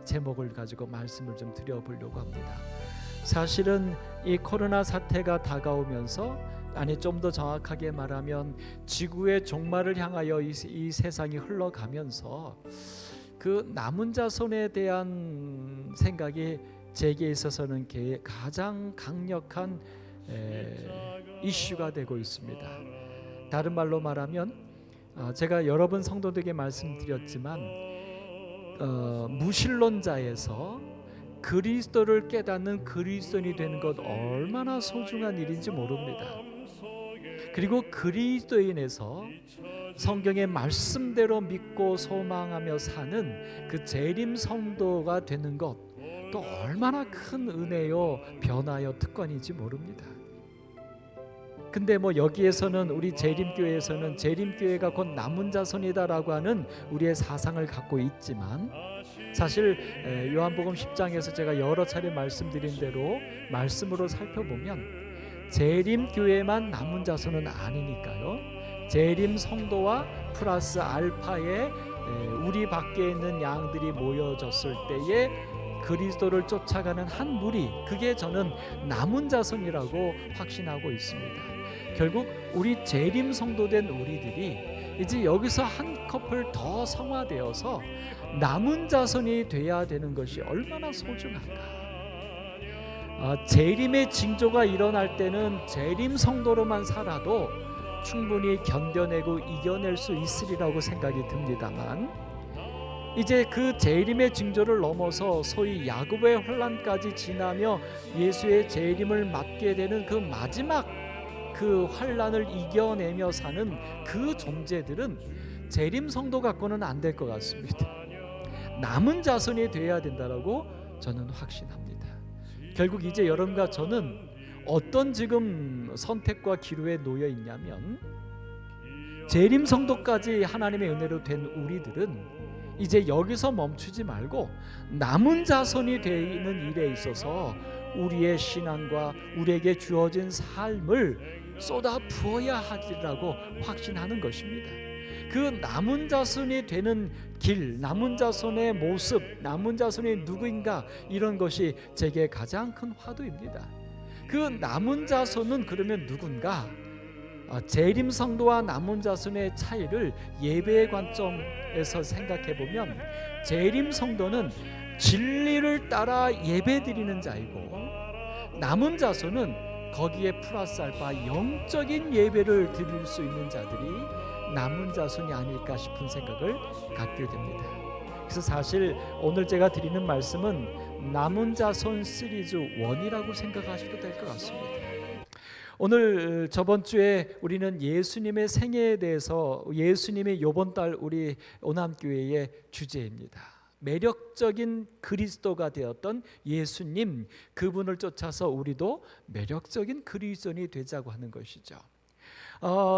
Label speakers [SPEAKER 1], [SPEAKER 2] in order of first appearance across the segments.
[SPEAKER 1] 제목을 가지고 말씀을 좀 드려보려고 합니다. 사실은 이 코로나 사태가 다가오면서, 아니 좀 더 정확하게 말하면 지구의 종말을 향하여 이 세상이 흘러가면서 그 남은 자손에 대한 생각이 제게 있어서는 가장 강력한 이슈가 되고 있습니다. 다른 말로 말하면 제가 여러 번 성도들에게 말씀드렸지만 무신론자에서 그리스도를 깨닫는 그리스도인이 되는 것 얼마나 소중한 일인지 모릅니다. 그리고 그리스도인에서 성경의 말씀대로 믿고 소망하며 사는 그 재림 성도가 되는 것 또 얼마나 큰 은혜요 변화요 특권인지 모릅니다. 근데 여기에서는 우리 재림교회에서는 재림교회가 곧 남은 자손이다라고 하는 우리의 사상을 갖고 있지만, 사실 요한복음 10장에서 제가 여러 차례 말씀드린 대로 말씀으로 살펴보면 재림교회만 남은 자손은 아니니까요. 재림 성도와 플러스 알파의 우리 밖에 있는 양들이 모여졌을 때에 그리스도를 쫓아가는 한 무리, 그게 저는 남은 자손이라고 확신하고 있습니다. 결국 우리 재림 성도된 우리들이 이제 여기서 한 커플 더 성화되어서 남은 자손이 돼야 되는 것이 얼마나 소중한가. 재림의 징조가 일어날 때는 재림 성도로만 살아도 충분히 견뎌내고 이겨낼 수 있으리라고 생각이 듭니다만, 이제 그 재림의 징조를 넘어서 소위 야곱의 환난까지 지나며 예수의 재림을 맞게 되는 그 마지막 그 환난을 이겨내며 사는 그 존재들은 재림 성도 갖고는 안 될 것 같습니다. 남은 자손이 되어야 된다라고 저는 확신합니다. 결국 이제 여러분과 저는 어떤 지금 선택과 기로에 놓여 있냐면, 재림 성도까지 하나님의 은혜로 된 우리들은 이제 여기서 멈추지 말고 남은 자손이 되는 일에 있어서 우리의 신앙과 우리에게 주어진 삶을 쏟아 부어야 하리라고 확신하는 것입니다. 그 남은 자손이 되는 길, 남은 자손의 모습, 남은 자손이 누구인가, 이런 것이 제게 가장 큰 화두입니다. 그 남은 자손은 그러면 누군가? 재림 성도와 남은 자손의 차이를 예배의 관점에서 생각해 보면, 재림 성도는 진리를 따라 예배드리는 자이고, 남은 자손은 거기에 플러스 알파 영적인 예배를 드릴 수 있는 자들이 남은 자손이 아닐까 싶은 생각을 갖게 됩니다. 그래서 사실 오늘 제가 드리는 말씀은 남은 자손 시리즈 1이라고 생각하셔도 될 것 같습니다. 오늘 저번 주에 우리는 예수님의 생애에 대해서, 예수님이 이번 달 우리 오남교회의 주제입니다. 매력적인 그리스도가 되었던 예수님, 그분을 쫓아서 우리도 매력적인 그리스도인이 되자고 하는 것이죠.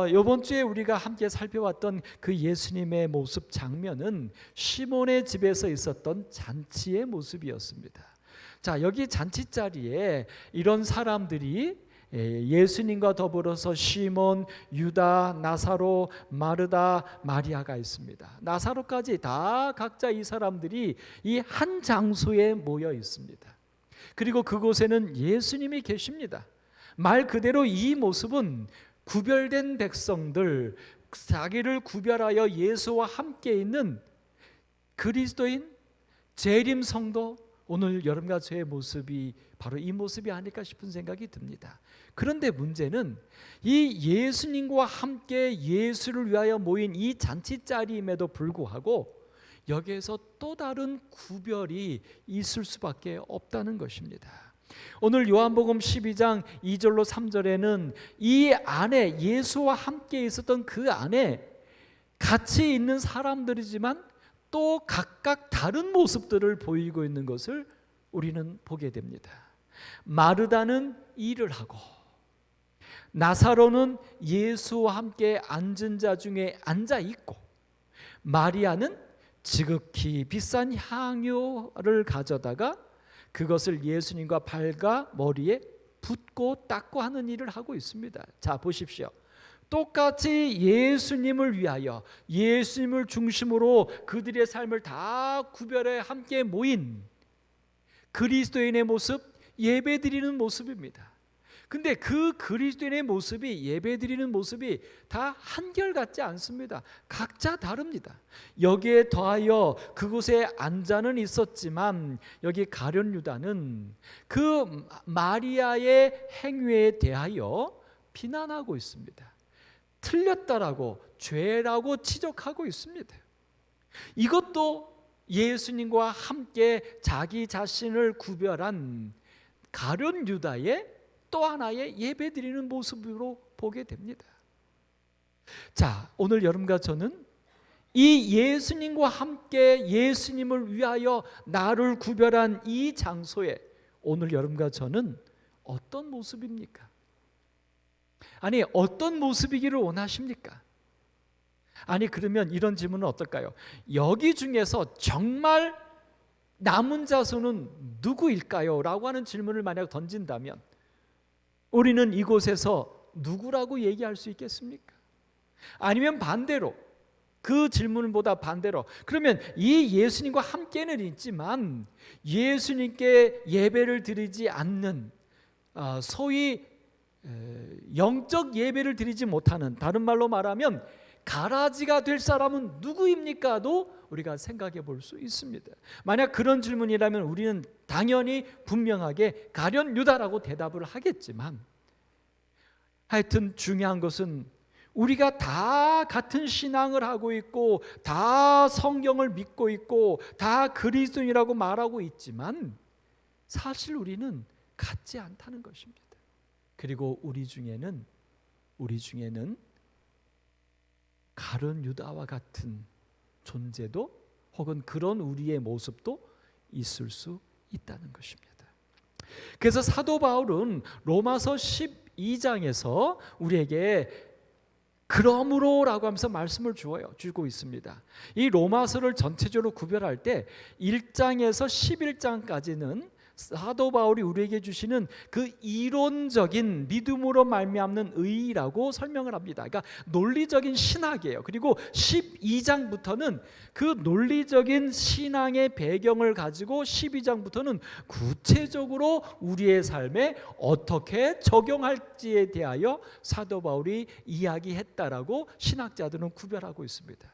[SPEAKER 1] 이번 주에 우리가 함께 살펴봤던 그 예수님의 모습 장면은 시몬의 집에서 있었던 잔치의 모습이었습니다. 자, 여기 잔치 자리에 이런 사람들이 예수님과 더불어서 시몬, 유다, 나사로, 마르다, 마리아가 있습니다. 나사로까지 다 각자 이 사람들이 이 한 장소에 모여 있습니다. 그리고 그곳에는 예수님이 계십니다. 말 그대로 이 모습은 구별된 백성들, 자기를 구별하여 예수와 함께 있는 그리스도인, 재림 성도, 오늘 여러분과 저의 모습이 바로 이 모습이 아닐까 싶은 생각이 듭니다. 그런데 문제는 이 예수님과 함께 예수를 위하여 모인 이 잔치자리임에도 불구하고 여기에서 또 다른 구별이 있을 수밖에 없다는 것입니다. 오늘 요한복음 12장 2절로 3절에는 이 안에, 예수와 함께 있었던 그 안에 같이 있는 사람들이지만 또 각각 다른 모습들을 보이고 있는 것을 우리는 보게 됩니다. 마르다는 일을 하고, 나사로는 예수와 함께 앉은 자 중에 앉아 있고, 마리아는 지극히 비싼 향유를 가져다가 그것을 예수님과 발과 머리에 붓고 닦고 하는 일을 하고 있습니다. 자, 보십시오. 똑같이 예수님을 위하여 예수님을 중심으로 그들의 삶을 다 구별해 함께 모인 그리스도인의 모습, 예배드리는 모습입니다. 근데 그 그리스도인의 모습이, 예배드리는 모습이 다 한결같지 않습니다. 각자 다릅니다. 여기에 더하여 그곳에 앉아는 있었지만 여기 가룟 유다는 그 마리아의 행위에 대하여 비난하고 있습니다. 틀렸다라고, 죄라고 지적하고 있습니다. 이것도 예수님과 함께 자기 자신을 구별한 가룟 유다의 또 하나의 예배드리는 모습으로 보게 됩니다. 자, 오늘 여러분과 저는 이 예수님과 함께 예수님을 위하여 나를 구별한 이 장소에 오늘 여러분과 저는 어떤 모습입니까? 아니, 어떤 모습이기를 원하십니까? 아니, 그러면 이런 질문은 어떨까요? 여기 중에서 정말 남은 자손은 누구일까요? 라고 하는 질문을 만약 던진다면 우리는 이곳에서 누구라고 얘기할 수 있겠습니까? 아니면 반대로, 그 질문보다 반대로, 그러면 이 예수님과 함께는 있지만 예수님께 예배를 드리지 않는, 소위 영적 예배를 드리지 못하는, 다른 말로 말하면 가라지가 될 사람은 누구입니까?도 우리가 생각해 볼 수 있습니다. 만약 그런 질문이라면 우리는 당연히 분명하게 가룟 유다라고 대답을 하겠지만, 하여튼 중요한 것은 우리가 다 같은 신앙을 하고 있고 다 성경을 믿고 있고 다 그리스도인이라고 말하고 있지만 사실 우리는 같지 않다는 것입니다. 그리고 우리 중에는 가룟 유다와 같은 존재도 혹은 그런 우리의 모습도 있을 수 있다는 것입니다. 그래서 사도 바울은 로마서 12장에서 우리에게 그러므로라고 하면서 말씀을 주고 있습니다. 이 로마서를 전체적으로 구별할 때 1장에서 11장까지는 사도 바울이 우리에게 주시는 그 이론적인 믿음으로 말미암는 의라고 설명을 합니다. 그러니까 논리적인 신학이에요. 그리고 12장부터는 그 논리적인 신앙의 배경을 가지고 12장부터는 구체적으로 우리의 삶에 어떻게 적용할지에 대하여 사도 바울이 이야기했다라고 신학자들은 구별하고 있습니다.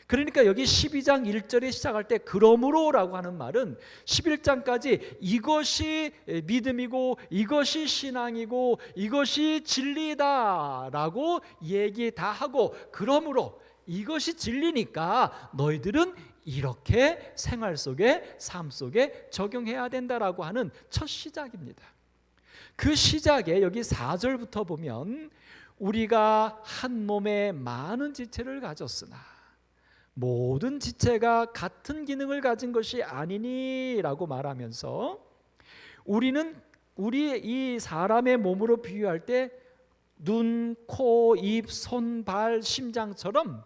[SPEAKER 1] 그러니까 여기 12장 1절에 시작할 때 그러므로라고 하는 말은 11장까지 이것이 믿음이고 이것이 신앙이고 이것이 진리다라고 얘기 다 하고, 그러므로 이것이 진리니까 너희들은 이렇게 생활 속에, 삶 속에 적용해야 된다라고 하는 첫 시작입니다. 그 시작에 여기 4절부터 보면 우리가 한 몸에 많은 지체를 가졌으나 모든 지체가 같은 기능을 가진 것이 아니니라고 말하면서 우리 이 사람의 몸으로 비유할 때 눈, 코, 입, 손, 발, 심장처럼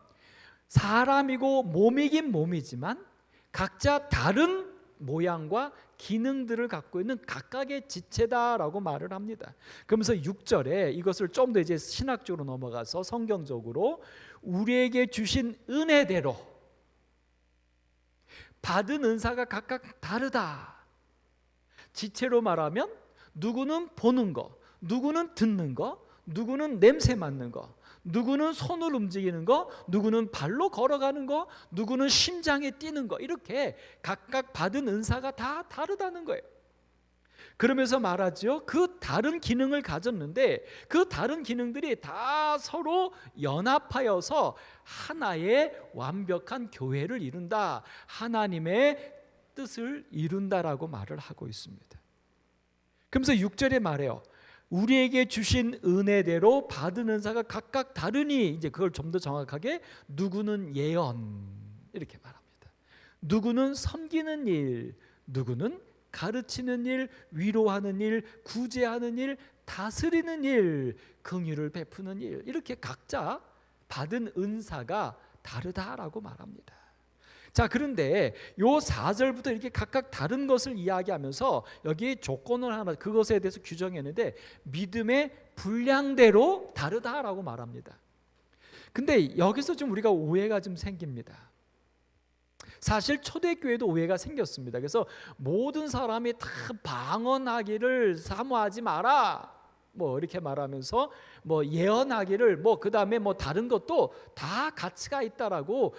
[SPEAKER 1] 사람이고 몸이긴 몸이지만 각자 다른 모양과 기능들을 갖고 있는 각각의 지체다라고 말을 합니다. 그러면서 6절에 이것을 좀 더 이제 신학적으로 넘어가서 성경적으로 우리에게 주신 은혜대로 받은 은사가 각각 다르다. 지체로 말하면 누구는 보는 거, 누구는 듣는 거, 누구는 냄새 맡는 거, 누구는 손을 움직이는 거, 누구는 발로 걸어가는 거, 누구는 심장에 뛰는 거, 이렇게 각각 받은 은사가 다 다르다는 거예요. 그러면서 말하죠. 그 다른 기능을 가졌는데 그 다른 기능들이 다 서로 연합하여서 하나의 완벽한 교회를 이룬다, 하나님의 뜻을 이룬다라고 말을 하고 있습니다. 그러면서 6절에 말해요. 우리에게 주신 은혜대로 받은 은사가 각각 다르니, 이제 그걸 좀 더 정확하게 누구는 예언 이렇게 말합니다. 누구는 섬기는 일, 누구는 가르치는 일, 위로하는 일, 구제하는 일, 다스리는 일, 긍휼을 베푸는 일, 이렇게 각자 받은 은사가 다르다라고 말합니다. 자, 그런데 요 4절부터 이렇게 각각 다른 것을 이야기하면서 여기 조건을 하나, 그것에 대해서 규정했는데 믿음의 분량대로 다르다라고 말합니다. 근데 여기서 좀 우리가 오해가 좀 생깁니다. 사실 초대교회도 오해가 생겼습니다. 그래서 모든 사람이 다 방언하기를 사모하지 마라, 뭐 이렇게 말하면서 뭐 예언하기를 뭐 그다음에 뭐 다른 것도 다 가치가 있다라고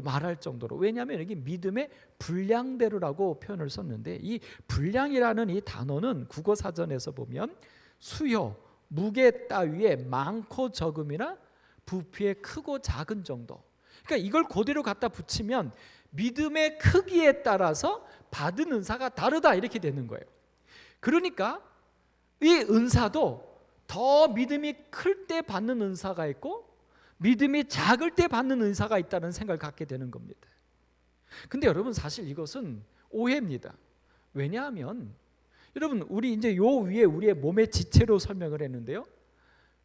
[SPEAKER 1] 말할 정도로, 왜냐하면 여기 믿음의 분량대로라고 표현을 썼는데, 이 분량이라는 이 단어는 국어 사전에서 보면 수요, 무게 따위에 많고 적음이나 부피의 크고 작은 정도. 그러니까 이걸 그대로 갖다 붙이면 믿음의 크기에 따라서 받은 은사가 다르다, 이렇게 되는 거예요. 그러니까 이 은사도 더 믿음이 클 때 받는 은사가 있고 믿음이 작을 때 받는 은사가 있다는 생각을 갖게 되는 겁니다. 근데 여러분, 사실 이것은 오해입니다. 왜냐하면 여러분, 우리 이제 요 위에 우리의 몸의 지체로 설명을 했는데요,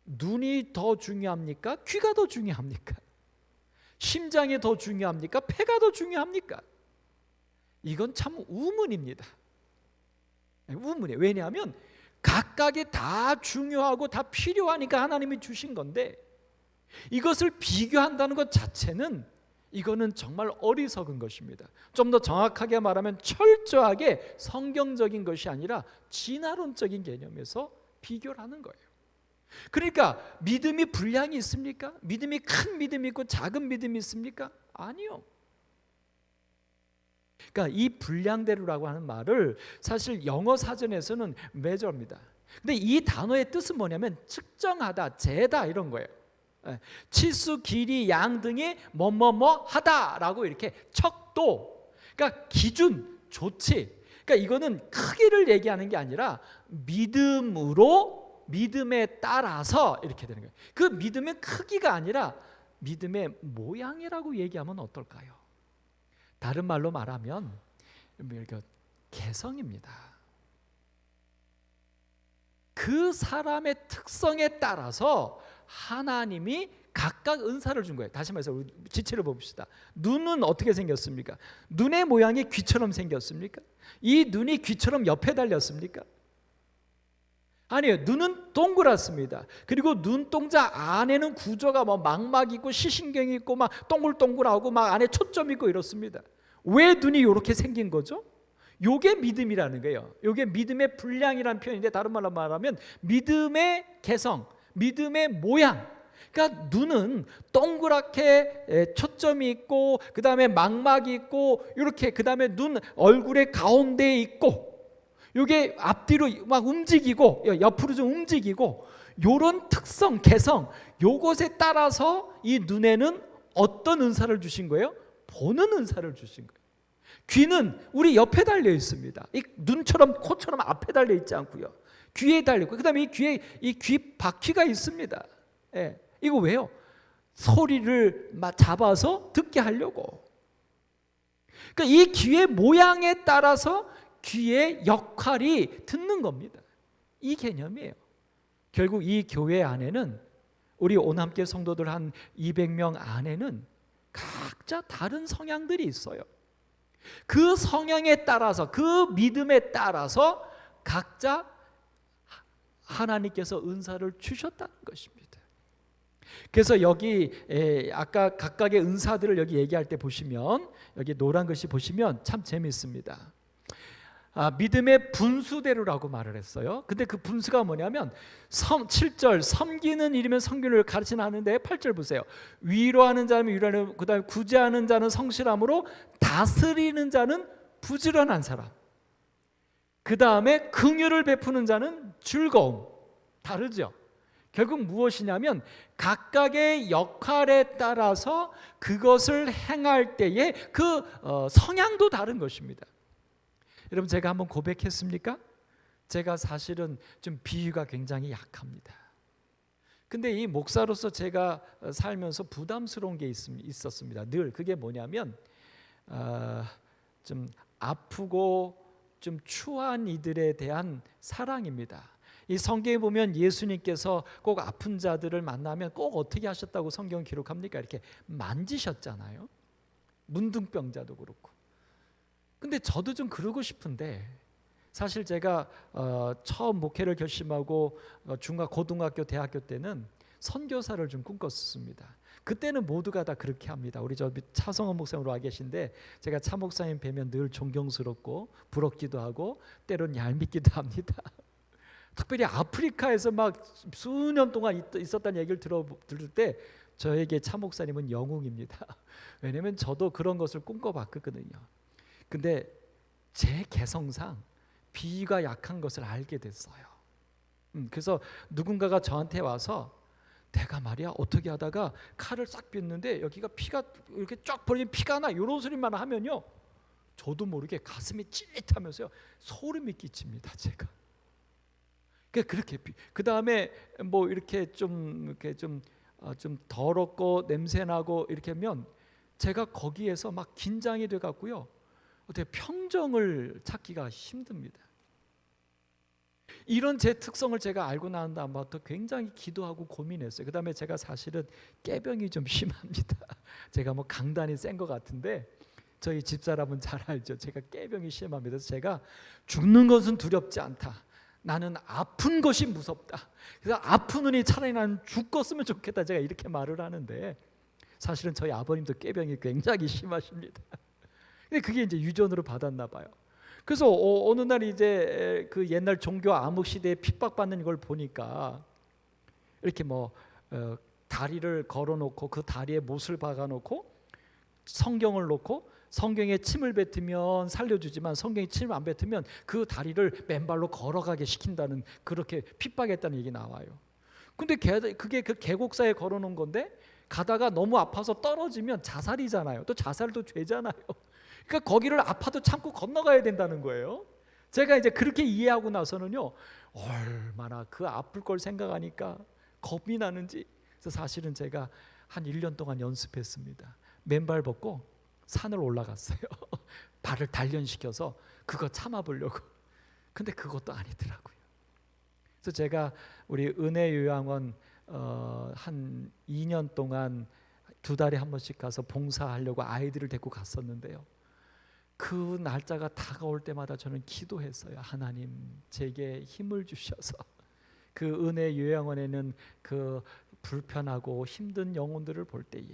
[SPEAKER 1] 눈이 더 중요합니까? 귀가 더 중요합니까? 심장이 더 중요합니까? 폐가 더 중요합니까? 이건 참 우문입니다. 우문이에요. 왜냐하면 각각이 다 중요하고 다 필요하니까 하나님이 주신 건데, 이것을 비교한다는 것 자체는 이거는 정말 어리석은 것입니다. 좀 더 정확하게 말하면 철저하게 성경적인 것이 아니라 진화론적인 개념에서 비교를 하는 거예요. 그러니까 믿음이 분량이 있습니까? 믿음이 큰 믿음이 있고 작은 믿음이 있습니까? 아니요. 그러니까 이 분량대로라고 하는 말을 사실 영어 사전에서는 measure입니다. 근데 이 단어의 뜻은 뭐냐면 측정하다, 재다, 이런 거예요. 치수, 길이, 양 등이 뭐뭐뭐 하다라고 이렇게 척도, 그러니까 기준, 조치. 그러니까 이거는 크기를 얘기하는 게 아니라 믿음에 따라서 이렇게 되는 거예요. 그 믿음의 크기가 아니라 믿음의 모양이라고 얘기하면 어떨까요? 다른 말로 말하면 개성입니다. 그 사람의 특성에 따라서 하나님이 각각 은사를 준 거예요. 다시 말해서 지체를 봅시다. 눈은 어떻게 생겼습니까? 눈의 모양이 귀처럼 생겼습니까? 이 눈이 귀처럼 옆에 달렸습니까? 아니에요. 눈은 동그랗습니다. 그리고 눈동자 안에는 구조가 뭐 망막 있고 시신경이 있고 막 동글동글하고 막 안에 초점 있고 이렇습니다. 왜 눈이 이렇게 생긴 거죠? 요게 믿음이라는 거예요. 요게 믿음의 분량이라는 표현인데, 다른 말로 말하면 믿음의 개성, 믿음의 모양. 그러니까 눈은 동그랗게 초점이 있고, 그 다음에 망막이 있고, 이렇게 그 다음에 눈 얼굴의 가운데에 있고, 이게 앞뒤로 막 움직이고 옆으로 좀 움직이고, 요런 특성, 개성, 요것에 따라서 이 눈에는 어떤 은사를 주신 거예요? 보는 은사를 주신 거예요. 귀는 우리 옆에 달려 있습니다. 이 눈처럼 코처럼 앞에 달려 있지 않고요, 귀에 달려 있고, 그다음에 이 귀에 이 귀 바퀴가 있습니다. 예, 이거 왜요? 소리를 잡아서 듣게 하려고. 그러니까 이 귀의 모양에 따라서 귀의 역할이 듣는 겁니다. 이 개념이에요. 결국 이 교회 안에는, 우리 오남교회 성도들 한 200명 안에는 각자 다른 성향들이 있어요. 그 성향에 따라서, 그 믿음에 따라서 각자 하나님께서 은사를 주셨다는 것입니다. 그래서 여기 아까 각각의 은사들을 여기 얘기할 때 보시면, 여기 노란 글씨 보시면 참 재미있습니다. 믿음의 분수대로라고 말을 했어요. 근데 그 분수가 뭐냐면 7절 섬기는 일이면 성기를 가르치는 하는데, 8절 보세요. 위로하는 자는 위로하는, 그 다음에 구제하는 자는 성실함으로, 다스리는 자는 부지런한 사람, 그 다음에 긍휼을 베푸는 자는 즐거움. 다르죠? 결국 무엇이냐면 각각의 역할에 따라서 그것을 행할 때에 그 성향도 다른 것입니다. 여러분, 제가 한번 고백했습니까? 제가 사실은 좀 비유가 굉장히 약합니다. 근데 이 목사로서 제가 살면서 부담스러운 게 있었습니다. 늘. 그게 뭐냐면 좀 아프고 좀 추한 이들에 대한 사랑입니다. 이 성경에 보면 예수님께서 꼭 아픈 자들을 만나면 꼭 어떻게 하셨다고 성경은 기록합니까? 이렇게 만지셨잖아요. 문둥병자도 그렇고. 근데 저도 좀 그러고 싶은데, 사실 제가 처음 목회를 결심하고 중학, 고등학교, 대학교 때는 선교사를 좀 꿈꿨습니다. 그때는 모두가 다 그렇게 합니다. 우리 저 차성원 목사님 와 계신데 제가 차 목사님 뵈면 늘 존경스럽고 부럽기도 하고 때론 얄밉기도 합니다. 특별히 아프리카에서 막 수년 동안 있었다는 얘기를 들을 때 저에게 차 목사님은 영웅입니다. 왜냐하면 저도 그런 것을 꿈꿔봤거든요. 근데 제 개성상 비위가 약한 것을 알게 됐어요. 그래서 누군가가 저한테 와서 내가 말이야 어떻게 하다가 칼을 싹 빗는데 여기가 피가 이렇게 쫙 벌어진 피가 나, 이런 소리만 하면요 저도 모르게 가슴이 찌릿하면서요 소름이 끼칩니다. 제가 그렇게 그 다음에 뭐 이렇게 좀 더럽고 냄새 나고 이렇게 하면 제가 거기에서 막 긴장이 돼 갖고요 어떻게 평정을 찾기가 힘듭니다. 이런 제 특성을 제가 알고 난 다음부터 굉장히 기도하고 고민했어요. 그 다음에 제가 사실은 깨병이 좀 심합니다. 제가 뭐 강단이 센 것 같은데 저희 집사람은 잘 알죠. 제가 깨병이 심합니다. 그래서 제가 죽는 것은 두렵지 않다. 나는 아픈 것이 무섭다. 그래서 아프느니 차라리 나는 죽었으면 좋겠다. 제가 이렇게 말을 하는데 사실은 저희 아버님도 깨병이 굉장히 심하십니다. 근데 그게 이제 유전으로 받았나 봐요. 그래서 어느 날 이제 그 옛날 종교 암흑 시대에 핍박받는 걸 보니까 이렇게 뭐 다리를 걸어놓고 그 다리에 못을 박아놓고 성경을 놓고 성경에 침을 뱉으면 살려주지만 성경에 침을 안 뱉으면 그 다리를 맨발로 걸어가게 시킨다는 그렇게 핍박했다는 얘기 나와요. 근데 그게 그 계곡사에 걸어놓은 건데 가다가 너무 아파서 떨어지면 자살이잖아요. 또 자살도 죄잖아요. 그러니까 거기를 아파도 참고 건너가야 된다는 거예요. 제가 이제 그렇게 이해하고 나서는요 얼마나 그 아플 걸 생각하니까 겁이 나는지. 그래서 사실은 제가 한 1년 동안 연습했습니다. 맨발 벗고 산을 올라갔어요. 발을 단련시켜서 그거 참아보려고. 근데 그것도 아니더라고요. 그래서 제가 우리 은혜요양원 한 2년 동안 2달에 한 번씩 가서 봉사하려고 아이들을 데리고 갔었는데요. 그 날짜가 다가올 때마다 저는 기도했어요. 하나님 제게 힘을 주셔서 그 은혜 요양원에는 그 불편하고 힘든 영혼들을 볼 때에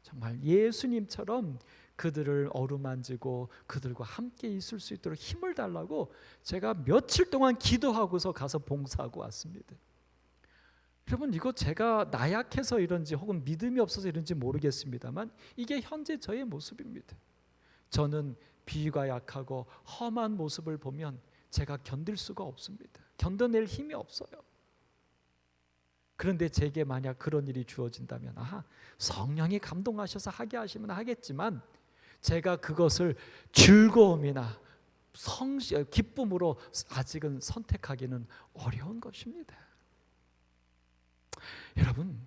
[SPEAKER 1] 정말 예수님처럼 그들을 어루만지고 그들과 함께 있을 수 있도록 힘을 달라고 제가 며칠 동안 기도하고서 가서 봉사하고 왔습니다. 여러분 이거 제가 나약해서 이런지 혹은 믿음이 없어서 이런지 모르겠습니다만 이게 현재 저의 모습입니다. 저는 비위가 약하고 험한 모습을 보면 제가 견딜 수가 없습니다. 견뎌낼 힘이 없어요. 그런데 제게 만약 그런 일이 주어진다면 성령이 감동하셔서 하게 하시면 하겠지만 제가 그것을 즐거움이나 기쁨으로 아직은 선택하기는 어려운 것입니다. 여러분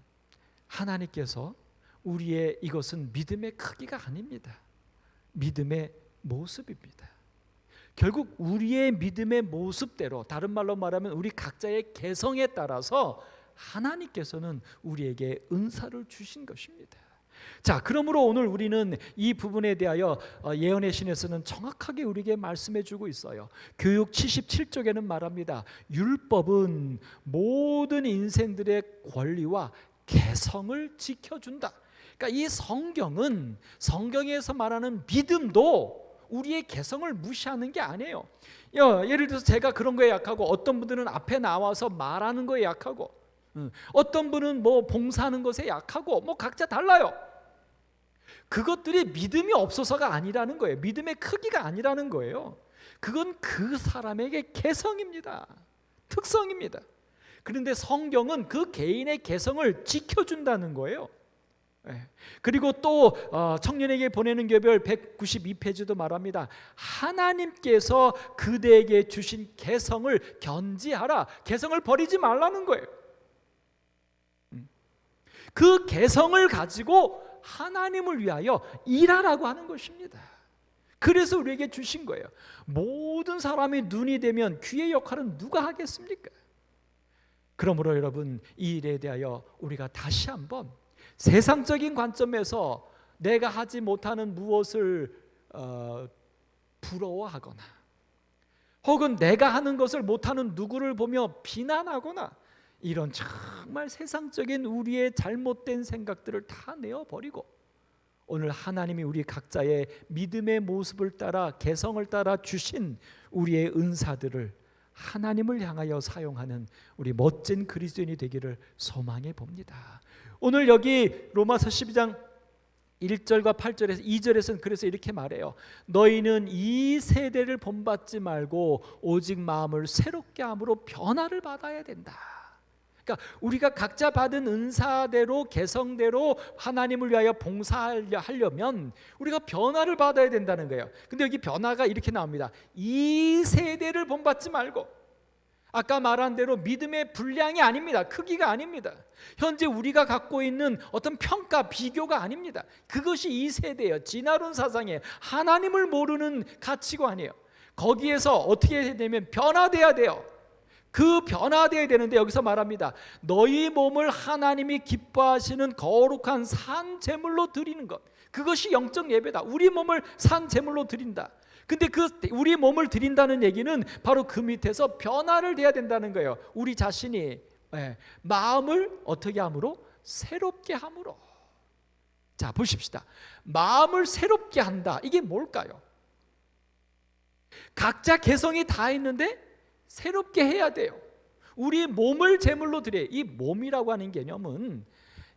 [SPEAKER 1] 하나님께서 우리의 이것은 믿음의 크기가 아닙니다. 믿음의 모습입니다. 결국 우리의 믿음의 모습대로, 다른 말로 말하면 우리 각자의 개성에 따라서 하나님께서는 우리에게 은사를 주신 것입니다. 자, 그러므로 오늘 우리는 이 부분에 대하여 예언의 신에서는 정확하게 우리에게 말씀해 주고 있어요. 교육 77쪽에는 말합니다. 율법은 모든 인생들의 권리와 개성을 지켜준다. 그러니까 이 성경은, 성경에서 말하는 믿음도 우리의 개성을 무시하는 게 아니에요. 예를 들어서 제가 그런 거에 약하고 어떤 분들은 앞에 나와서 말하는 거에 약하고 어떤 분은 뭐 봉사하는 것에 약하고 뭐 각자 달라요. 그것들이 믿음이 없어서가 아니라는 거예요. 믿음의 크기가 아니라는 거예요. 그건 그 사람에게 개성입니다. 특성입니다. 그런데 성경은 그 개인의 개성을 지켜준다는 거예요. 그리고 또 청년에게 보내는 교별 192페이지도 말합니다. 하나님께서 그대에게 주신 개성을 견지하라. 개성을 버리지 말라는 거예요. 그 개성을 가지고 하나님을 위하여 일하라고 하는 것입니다. 그래서 우리에게 주신 거예요. 모든 사람이 눈이 되면 귀의 역할은 누가 하겠습니까? 그러므로 여러분 이 일에 대하여 우리가 다시 한번 세상적인 관점에서 내가 하지 못하는 무엇을 부러워하거나 혹은 내가 하는 것을 못하는 누구를 보며 비난하거나 이런 정말 세상적인 우리의 잘못된 생각들을 다 내어버리고 오늘 하나님이 우리 각자의 믿음의 모습을 따라 개성을 따라 주신 우리의 은사들을 하나님을 향하여 사용하는 우리 멋진 그리스도인이 되기를 소망해 봅니다. 오늘 여기 로마서 12장 1절과 8절에서 2절에서는 그래서 이렇게 말해요. 너희는 이 세대를 본받지 말고 오직 마음을 새롭게 함으로 변화를 받아야 된다. 그러니까 우리가 각자 받은 은사대로 개성대로 하나님을 위하여 봉사하려면 우리가 변화를 받아야 된다는 거예요. 근데 여기 변화가 이렇게 나옵니다. 이 세대를 본받지 말고, 아까 말한 대로 믿음의 분량이 아닙니다. 크기가 아닙니다. 현재 우리가 갖고 있는 어떤 평가, 비교가 아닙니다. 그것이 이 세대예요. 지나온 사상이에요. 하나님을 모르는 가치관이에요. 거기에서 어떻게 해야 되냐면 변화돼야 돼요. 그 변화되어야 되는데 여기서 말합니다. 너희 몸을 하나님이 기뻐하시는 거룩한 산 제물로 드리는 것, 그것이 영적 예배다. 우리 몸을 산 제물로 드린다. 근데 그 우리 몸을 드린다는 얘기는 바로 그 밑에서 변화를 돼야 된다는 거예요. 우리 자신이 마음을 어떻게 함으로? 새롭게 함으로. 자, 보십시다. 마음을 새롭게 한다. 이게 뭘까요? 각자 개성이 다 있는데 새롭게 해야 돼요. 우리 몸을 제물로 드려요. 이 몸이라고 하는 개념은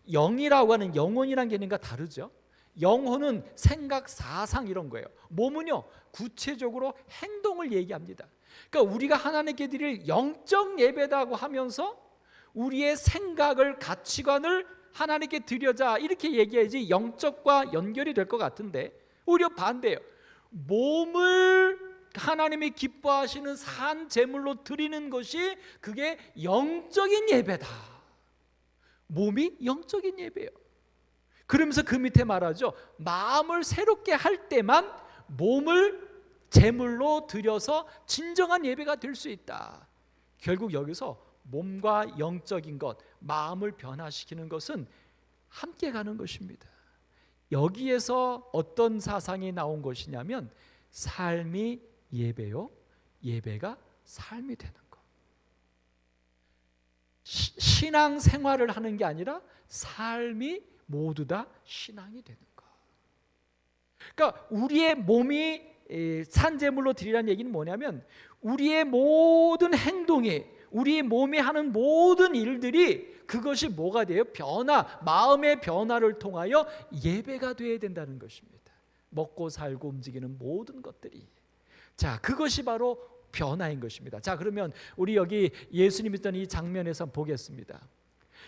[SPEAKER 1] 영이라고 하는 영혼이라는 개념과 다르죠. 영혼은 생각, 사상 이런 거예요. 몸은요, 구체적으로 행동을 얘기합니다. 그러니까 우리가 하나님께 드릴 영적 예배라고 하면서 우리의 생각을, 가치관을 하나님께 드려자 이렇게 얘기해야지 영적과 연결이 될 것 같은데 오히려 반대예요. 몸을 하나님이 기뻐하시는 산 제물로 드리는 것이 그게 영적인 예배다. 몸이 영적인 예배예요. 그러면서 그 밑에 말하죠. 마음을 새롭게 할 때만 몸을 제물로 드려서 진정한 예배가 될 수 있다. 결국 여기서 몸과 영적인 것, 마음을 변화시키는 것은 함께 가는 것입니다. 여기에서 어떤 사상이 나온 것이냐면 삶이 예배요, 예배가 삶이 되는 것. 신앙 생활을 하는 게 아니라 삶이 모두 다 신앙이 되는 것. 그러니까 우리의 몸이 산제물로 드리라는 얘기는 뭐냐면 우리의 모든 행동이, 우리의 몸이 하는 모든 일들이 그것이 뭐가 돼요? 변화, 마음의 변화를 통하여 예배가 되어야 된다는 것입니다. 먹고 살고 움직이는 모든 것들이. 자, 그것이 바로 변화인 것입니다. 자, 그러면 우리 여기 예수님이 있던 이 장면에서 보겠습니다.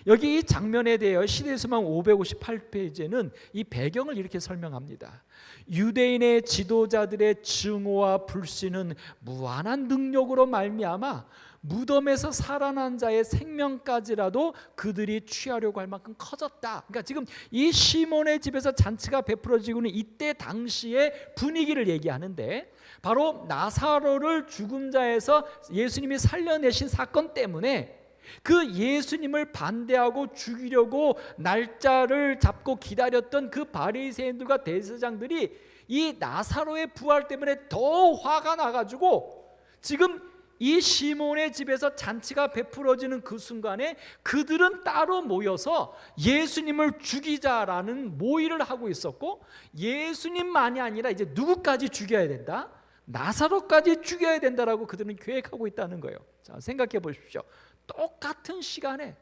[SPEAKER 1] 여기 이 장면에 대해 시대의 소망 558페이지에는 이 배경을 이렇게 설명합니다. 유대인의 지도자들의 증오와 불신은 무한한 능력으로 말미암아 무덤에서 살아난 자의 생명까지라도 그들이 취하려고 할 만큼 커졌다. 그러니까 지금 이 시몬의 집에서 잔치가 베풀어지고는 이때 당시의 분위기를 얘기하는데 바로 나사로를 죽은 자에서 예수님이 살려내신 사건 때문에 그 예수님을 반대하고 죽이려고 날짜를 잡고 기다렸던 그 바리새인들과 대제사장들이 이 나사로의 부활 때문에 더 화가 나가지고 지금 이 시몬의 집에서 잔치가 베풀어지는 그 순간에 그들은 따로 모여서 예수님을 죽이자라는 모의를 하고 있었고, 예수님만이 아니라 이제 누구까지 죽여야 된다? 나사로까지 죽여야 된다라고 그들은 계획하고 있다는 거예요. 자, 생각해 보십시오. 똑같은 시간에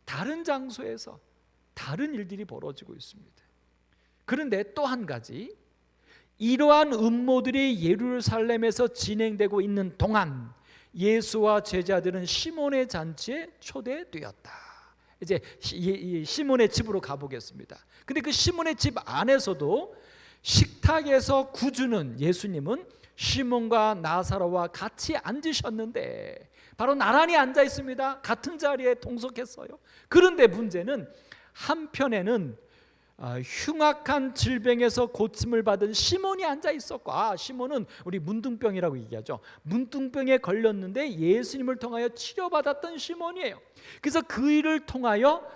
[SPEAKER 1] 다른 장소에서 다른 일들이 벌어지고 있습니다. 그런데 또 한 가지, 이러한 음모들이 예루살렘에서 진행되고 있는 동안 예수와 제자들은 시몬의 잔치에 초대되었다. 이제 시몬의 집으로 가보겠습니다. 근데 그 시몬의 집 안에서도 식탁에서 구주는 예수님은 시몬과 나사로와 같이 앉으셨는데 바로 나란히 앉아 있습니다. 같은 자리에 동석했어요. 그런데 문제는 한편에는 흉악한 질병에서 고침을 받은 시몬이 앉아 있었고, 시몬은 우리 문둥병이라고 얘기하죠. 문둥병에 걸렸는데 예수님을 통하여 치료받았던 시몬이에요. 그래서 그 일을 통하여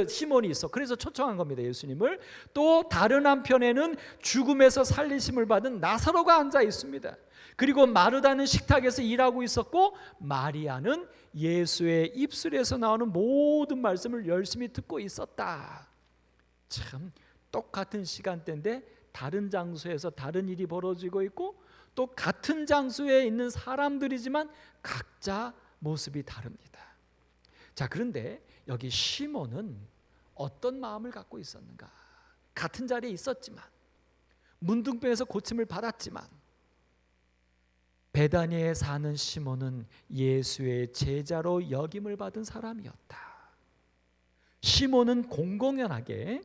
[SPEAKER 1] 시몬이 있어. 그래서 초청한 겁니다, 예수님을. 또 다른 한편에는 죽음에서 살리심을 받은 나사로가 앉아 있습니다. 그리고 마르다는 식탁에서 일하고 있었고 마리아는 예수의 입술에서 나오는 모든 말씀을 열심히 듣고 있었다. 참 똑같은 시간대인데 다른 장소에서 다른 일이 벌어지고 있고 또 같은 장소에 있는 사람들이지만 각자 모습이 다릅니다. 자, 그런데 여기 시몬은 어떤 마음을 갖고 있었는가? 같은 자리에 있었지만, 문둥병에서 고침을 받았지만, 베다니에 사는 시몬은 예수의 제자로 역임을 받은 사람이었다. 시몬은 공공연하게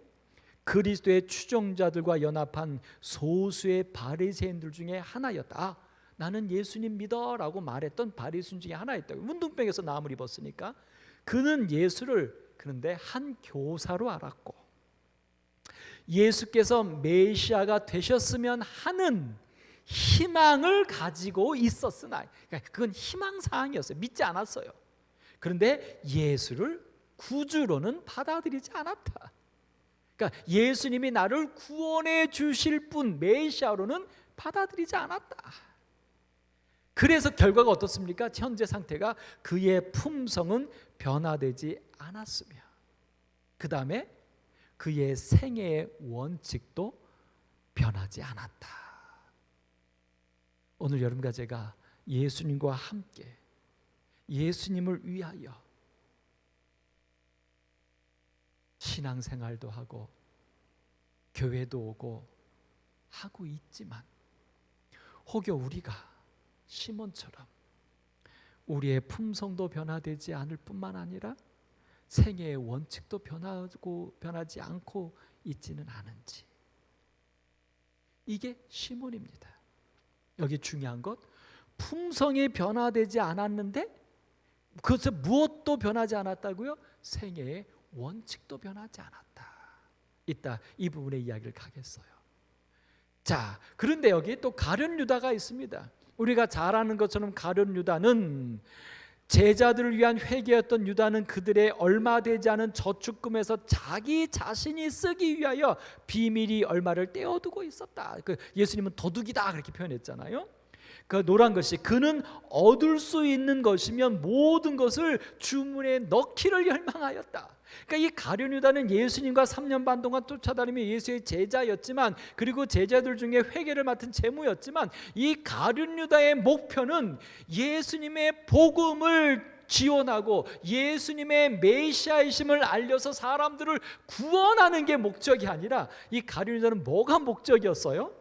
[SPEAKER 1] 그리스도의 추종자들과 연합한 소수의 바리새인들 중에 하나였다. 아, 나는 예수님 믿어라고 말했던 바리새인 중에 하나였다. 문둥병에서 나음을 입었으니까 그는 예수를 그런데 한 교사로 알았고 예수께서 메시아가 되셨으면 하는 희망을 가지고 있었으나, 그러니까 그건 희망사항이었어요. 믿지 않았어요. 그런데 예수를 구주로는 받아들이지 않았다. 그러니까 예수님이 나를 구원해 주실 분 메시아로는 받아들이지 않았다. 그래서 결과가 어떻습니까? 현재 상태가 그의 품성은 변화되지 않았으며 그 다음에 그의 생애의 원칙도 변하지 않았다. 오늘 여러분과 제가 예수님과 함께 예수님을 위하여 신앙생활도 하고 교회도 오고 하고 있지만 혹여 우리가 시몬처럼 우리의 품성도 변화되지 않을 뿐만 아니라 생애의 원칙도 변하지 않고 있지는 않은지, 이게 시몬입니다. 여기 중요한 것, 품성이 변화되지 않았는데 그것을 무엇도 변하지 않았다고요? 생애의 원칙도 변하지 않았다. 이따 이 부분의 이야기를 가겠어요. 자, 그런데 여기 또 가룟 유다가 있습니다. 우리가 잘 아는 것처럼 가룟 유다는 제자들을 위한 회개였던 유다는 그들의 얼마 되지 않은 저축금에서 자기 자신이 쓰기 위하여 비밀이 얼마를 떼어두고 있었다. 예수님은 도둑이다 그렇게 표현했잖아요. 그 노란 것이 그는 얻을 수 있는 것이면 모든 것을 주문에 넣기를 열망하였다. 그러니까 이 가룟 유다는 예수님과 3년 반 동안 쫓아다니며 예수의 제자였지만, 그리고 제자들 중에 회개를 맡은 제무였지만, 이 가룟 유다의 목표는 예수님의 복음을 지원하고 예수님의 메시아이심을 알려서 사람들을 구원하는 게 목적이 아니라, 이 가룟 유다는 뭐가 목적이었어요?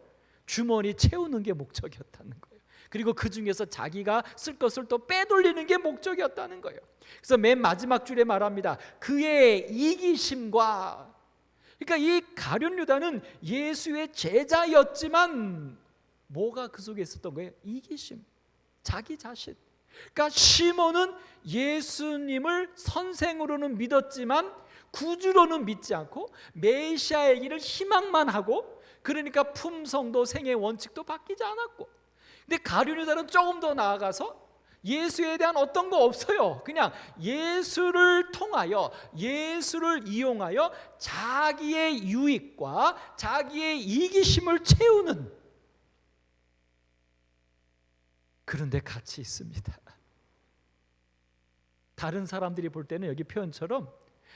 [SPEAKER 1] 주머니 채우는 게 목적이었다는 거예요. 그리고 그 중에서 자기가 쓸 것을 또 빼돌리는 게 목적이었다는 거예요. 그래서 맨 마지막 줄에 말합니다. 그의 이기심과, 그러니까 이 가룟 유다는 예수의 제자였지만 뭐가 그 속에 있었던 거예요? 이기심, 자기 자신. 그러니까 시몬은 예수님을 선생으로는 믿었지만 구주로는 믿지 않고 메시아의 길을 희망만 하고, 그러니까 품성도 생애 원칙도 바뀌지 않았고, 근데 가룟 유다는 조금 더 나아가서 예수에 대한 어떤 거 없어요. 그냥 예수를 통하여, 예수를 이용하여 자기의 유익과 자기의 이기심을 채우는, 그런데 같이 있습니다. 다른 사람들이 볼 때는 여기 표현처럼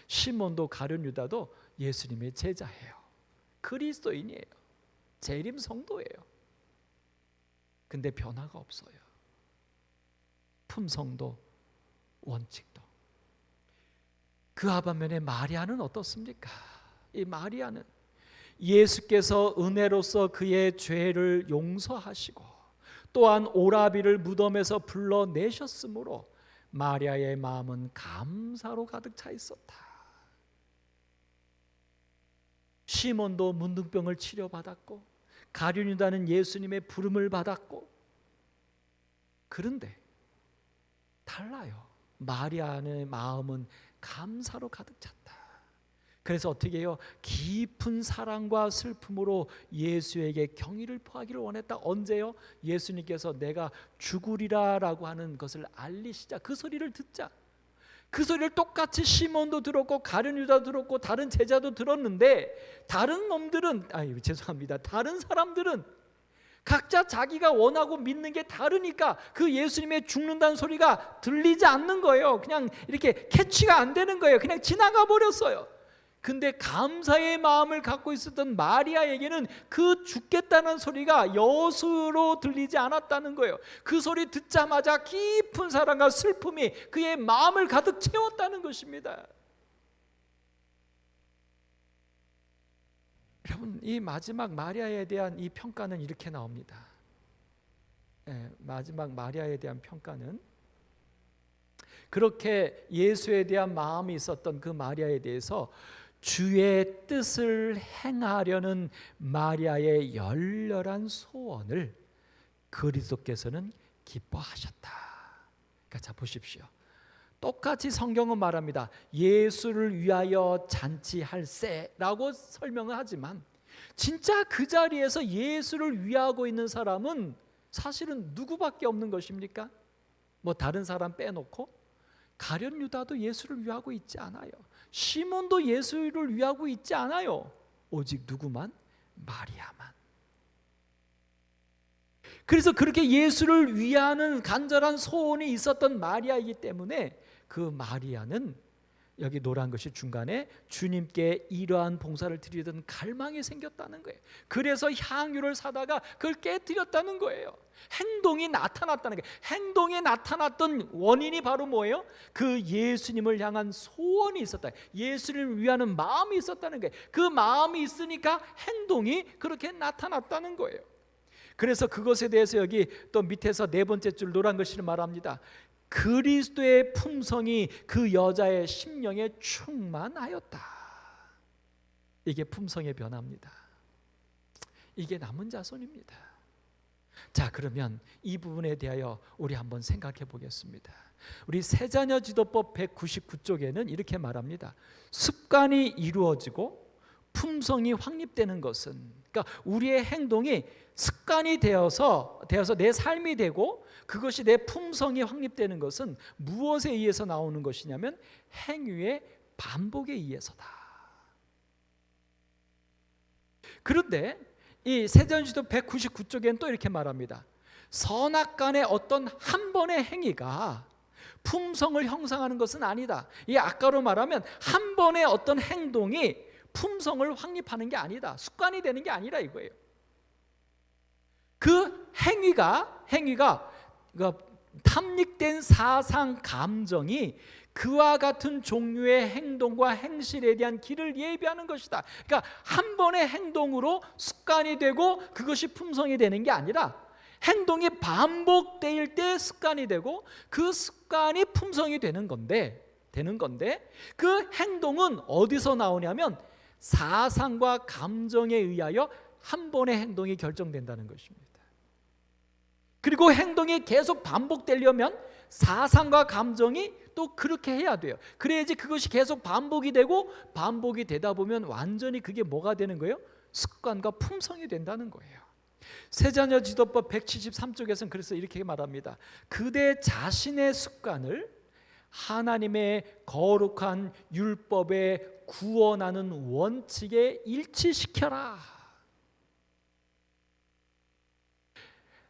[SPEAKER 1] 시몬도 가룟 유다도 예수님의 제자예요. 그리스도인이에요. 재림 성도예요. 근데 변화가 없어요. 품성도 원칙도. 그와 반면에 마리아는 어떻습니까? 이 마리아는 예수께서 은혜로서 그의 죄를 용서하시고 또한 오라비를 무덤에서 불러내셨으므로 마리아의 마음은 감사로 가득 차 있었다. 시몬도 문둥병을 치료받았고 가룟 유다는 예수님의 부름을 받았고, 그런데 달라요. 마리아의 마음은 감사로 가득 찼다. 그래서 어떻게 해요? 깊은 사랑과 슬픔으로 예수에게 경의를 표하기를 원했다. 언제요? 예수님께서 내가 죽으리라 라고 하는 것을 알리시자, 그 소리를 듣자. 그 소리를 똑같이 시몬도 들었고 가룟 유다도 들었고 다른 제자도 들었는데, 다른 놈들은, 죄송합니다, 다른 사람들은 각자 자기가 원하고 믿는 게 다르니까 그 예수님의 죽는다는 소리가 들리지 않는 거예요. 그냥 이렇게 캐치가 안 되는 거예요. 그냥 지나가 버렸어요. 근데 감사의 마음을 갖고 있었던 마리아에게는 그 죽겠다는 소리가 여수로 들리지 않았다는 거예요. 그 소리 듣자마자 깊은 사랑과 슬픔이 그의 마음을 가득 채웠다는 것입니다. 여러분, 이 마지막 마리아에 대한 이 평가는 이렇게 나옵니다. 마지막 마리아에 대한 평가는 그렇게 예수에 대한 마음이 있었던 그 마리아에 대해서 주의 뜻을 행하려는 마리아의 열렬한 소원을 그리스도께서는 기뻐하셨다. 그러니까 자 보십시오. 똑같이 성경은 말합니다. 예수를 위하여 잔치할세라고 설명을 하지만 진짜 그 자리에서 예수를 위하고 있는 사람은 사실은 누구밖에 없는 것입니까? 뭐 다른 사람 빼놓고 가룟 유다도 예수를 위하고 있지 않아요. 시몬도 예수를 위하고 있지 않아요. 오직 누구만? 마리아만. 그래서 그렇게 예수를 위하는 간절한 소원이 있었던 마리아이기 때문에 그 마리아는 여기 노란 것이 중간에 주님께 이러한 봉사를 드리던 갈망이 생겼다는 거예요. 그래서 향유를 사다가 그걸 깨뜨렸다는 거예요. 행동이 나타났다는 거예요. 행동에 나타났던 원인이 바로 뭐예요? 그 예수님을 향한 소원이 있었다. 예수님을 위하는 마음이 있었다는 거예요. 그 마음이 있으니까 행동이 그렇게 나타났다는 거예요. 그래서 그것에 대해서 여기 또 밑에서 네 번째 줄 노란 글씨를 말합니다. 그리스도의 품성이 그 여자의 심령에 충만하였다. 이게 품성의 변화입니다. 이게 남은 자손입니다. 자, 그러면 이 부분에 대하여 우리 한번 생각해 보겠습니다. 우리 세자녀 지도법 199쪽에는 이렇게 말합니다. 습관이 이루어지고 품성이 확립되는 것은, 그러니까 우리의 행동이 습관이 되어서 내 삶이 되고 그것이 내 품성이 확립되는 것은 무엇에 의해서 나오는 것이냐면 행위의 반복에 의해서다. 그런데 이 세자녀지도법 199쪽에는 또 이렇게 말합니다. 선악간의 어떤 한 번의 행위가 품성을 형성하는 것은 아니다. 이 아까로 말하면 한 번의 어떤 행동이 품성을 확립하는 게 아니다. 습관이 되는 게 아니라 이거예요. 그 행위가 탐닉된 사상 감정이 그와 같은 종류의 행동과 행실에 대한 길을 예비하는 것이다. 그러니까 한 번의 행동으로 습관이 되고 그것이 품성이 되는 게 아니라 행동이 반복될 때 습관이 되고 그 습관이 품성이 되는 건데 그 행동은 어디서 나오냐면 사상과 감정에 의하여 한 번의 행동이 결정된다는 것입니다. 그리고 행동이 계속 반복되려면 사상과 감정이 또 그렇게 해야 돼요. 그래야지 그것이 계속 반복이 되고 반복이 되다 보면 완전히 그게 뭐가 되는 거예요? 습관과 품성이 된다는 거예요. 세자녀 지도법 173쪽에서는 그래서 이렇게 말합니다. 그대 자신의 습관을 하나님의 거룩한 율법에 구원하는 원칙에 일치시켜라.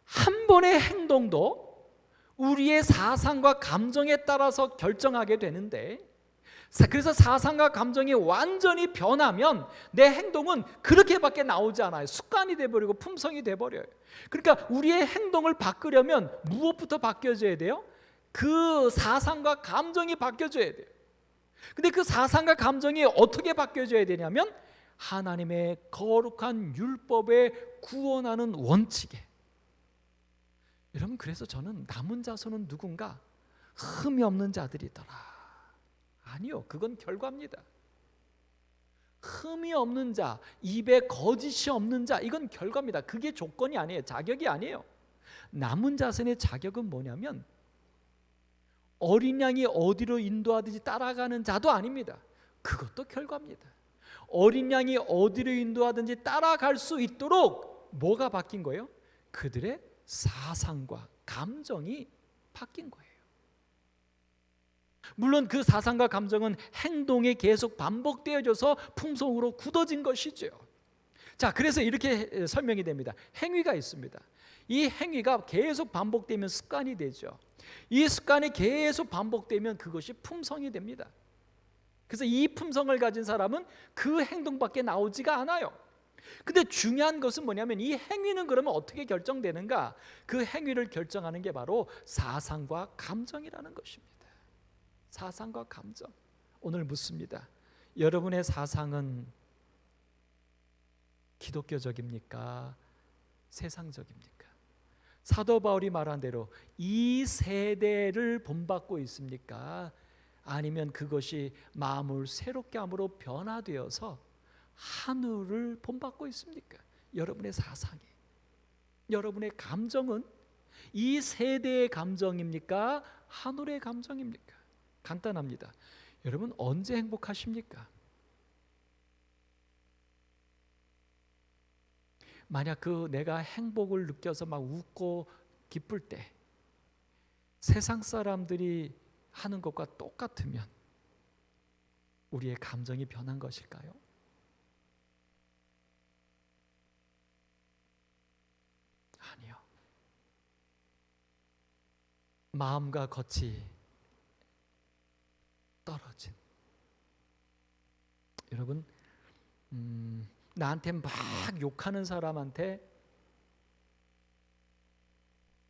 [SPEAKER 1] 한 번의 행동도 우리의 사상과 감정에 따라서 결정하게 되는데, 그래서 사상과 감정이 완전히 변하면 내 행동은 그렇게밖에 나오지 않아요. 습관이 돼버리고 품성이 돼버려요. 그러니까 우리의 행동을 바꾸려면 무엇부터 바뀌어져야 돼요? 그 사상과 감정이 바뀌어져야 돼요. 근데 그 사상과 감정이 어떻게 바뀌어져야 되냐면 하나님의 거룩한 율법에 구원하는 원칙에. 여러분, 그래서 저는 남은 자손은 누군가 흠이 없는 자들이더라. 아니요, 그건 결과입니다. 흠이 없는 자, 입에 거짓이 없는 자, 이건 결과입니다. 그게 조건이 아니에요. 자격이 아니에요. 남은 자손의 자격은 뭐냐면 어린 양이 어디로 인도하든지 따라가는 자도 아닙니다. 그것도 결과입니다. 어린 양이 어디로 인도하든지 따라갈 수 있도록 뭐가 바뀐 거예요? 그들의 사상과 감정이 바뀐 거예요. 물론 그 사상과 감정은 행동에 계속 반복되어져서 품성으로 굳어진 것이죠. 자, 그래서 이렇게 설명이 됩니다. 행위가 있습니다. 이 행위가 계속 반복되면 습관이 되죠. 이 습관이 계속 반복되면 그것이 품성이 됩니다. 그래서 이 품성을 가진 사람은 그 행동밖에 나오지가 않아요. 근데 중요한 것은 뭐냐면 이 행위는 그러면 어떻게 결정되는가? 그 행위를 결정하는 게 바로 사상과 감정이라는 것입니다. 사상과 감정. 오늘 묻습니다. 여러분의 사상은 기독교적입니까? 세상적입니까? 사도 바울이 말한 대로 이 세대를 본받고 있습니까? 아니면 그것이 마음을 새롭게 함으로 변화되어서 하늘을 본받고 있습니까? 여러분의 사상이, 여러분의 감정은 이 세대의 감정입니까? 하늘의 감정입니까? 간단합니다. 여러분 언제 행복하십니까? 만약 내가 행복을 느껴서 막 웃고 기쁠 때 세상 사람들이 하는 것과 똑같으면 우리의 감정이 변한 것일까요? 아니요. 마음과 겉이 떨어진, 여러분 나한테 막 욕하는 사람한테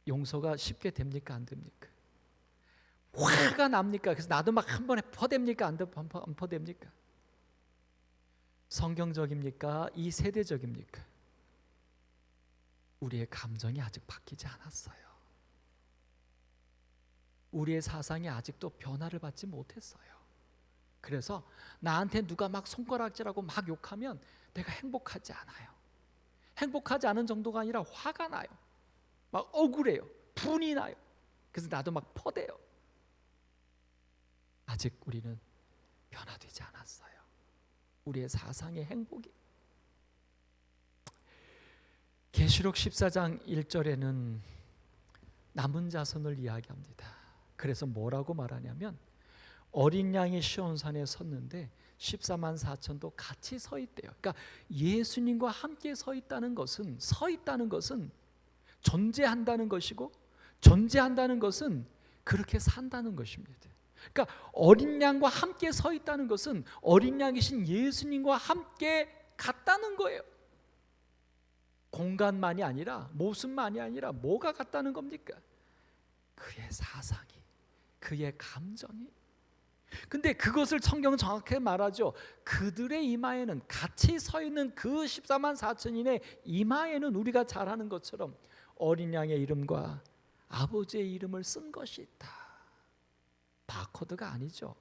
[SPEAKER 1] 용서가 쉽게 됩니까? 안 됩니까? 화가 납니까? 그래서 나도 막 한 번에 퍼댑니까? 안 퍼댑니까? 성경적입니까? 이 세대적입니까? 우리의 감정이 아직 바뀌지 않았어요. 우리의 사상이 아직도 변화를 받지 못했어요. 그래서 나한테 누가 막 손가락질하고 막 욕하면 내가 행복하지 않아요. 행복하지 않은 정도가 아니라 화가 나요. 막 억울해요. 분이 나요. 그래서 나도 막 퍼대요. 아직 우리는 변화되지 않았어요. 우리의 사상의 행복이. 계시록 14장 1절에는 남은 자손을 이야기합니다. 그래서 뭐라고 말하냐면 어린 양이 시온산에 섰는데 14만 4천도 같이 서 있대요. 그러니까 예수님과 함께 서 있다는 것은 존재한다는 것이고, 존재한다는 것은 그렇게 산다는 것입니다. 그러니까 어린 양과 함께 서 있다는 것은 어린 양이신 예수님과 함께 같다는 거예요. 공간만이 아니라, 모습만이 아니라 뭐가 같다는 겁니까? 그의 사상이, 그의 감정이. 근데 그것을 성경은 정확하게 말하죠. 그들의 이마에는, 같이 서 있는 그 14만 4천인의 이마에는 우리가 잘 아는 것처럼 어린 양의 이름과 아버지의 이름을 쓴 것이 있다. 바코드가 아니죠.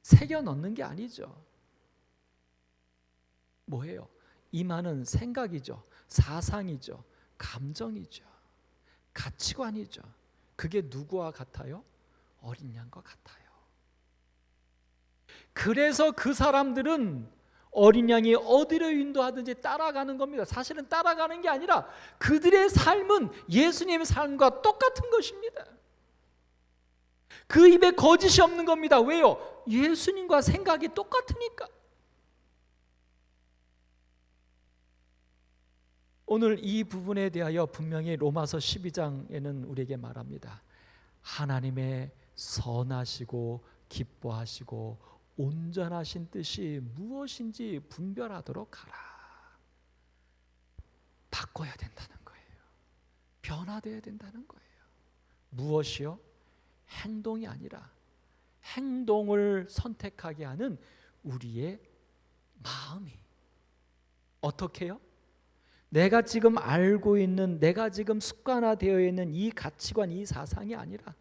[SPEAKER 1] 새겨 넣는 게 아니죠. 뭐예요? 이마는 생각이죠. 사상이죠. 감정이죠. 가치관이죠. 그게 누구와 같아요? 어린 양과 같아요. 그래서 그 사람들은 어린 양이 어디로 인도하든지 따라가는 겁니다. 사실은 따라가는 게 아니라 그들의 삶은 예수님의 삶과 똑같은 것입니다. 그 입에 거짓이 없는 겁니다. 왜요? 예수님과 생각이 똑같으니까. 오늘 이 부분에 대하여 분명히 로마서 12장에는 우리에게 말합니다. 하나님의 선하시고 기뻐하시고 온전하신 뜻이 무엇인지 분별하도록 하라. 바꿔야 된다는 거예요. 변화되어야 된다는 거예요. 무엇이요? 행동이 아니라 행동을 선택하게 하는 우리의 마음이. 어떻게 해요? 내가 지금 알고 있는, 내가 지금 습관화되어 있는 이 가치관, 이 사상이 아니라